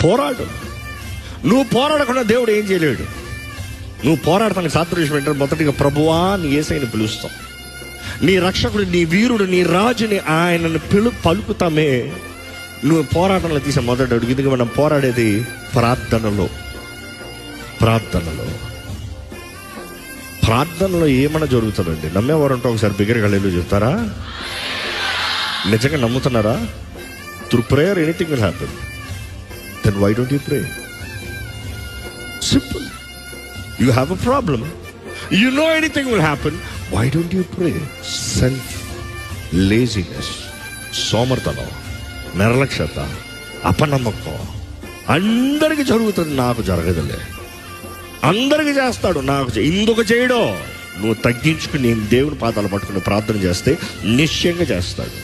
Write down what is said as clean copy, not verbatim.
పోరాడు. నువ్వు పోరాడకుండా దేవుడు ఏం చేయలేడు. నువ్వు పోరాడటానికి సాదృశ్యం ఏంటంటే, మొదటిగా ప్రభువా నీ యేసయ్యని పిలుస్తాం, నీ రక్షకుడు, నీ వీరుడు, నీ రాజుని ఆయనను పలుకుతామే. నువ్వు పోరాటంలో తీసే మొదటి అడుగు. ఎందుకంటే మనం పోరాడేది ప్రార్థనలో. ప్రార్థనలో ఏమైనా జరుగుతుందండి. నమ్మేవారు ఉంటే ఒకసారి బిగ్గరగా హల్లెలూయా చెప్తారా? నిజంగా నమ్ముతున్నారా? Through prayer anything will happen. Then why don't you pray? Simple. You have a problem, you know anything will happen, why don't you pray? Self laziness, సోమర్తనం, నిర్లక్ష్యత, అపనమ్మకం. అందరికీ జరుగుతుంది, నాకు జరగదులే. అందరికీ చేస్తాడు, నాకు ఇందుకు చేయడం. నువ్వు తగ్గించుకుని దేవుని పాదాలు పట్టుకుని ప్రార్థన చేస్తే నిశ్చయంగా చేస్తాడు.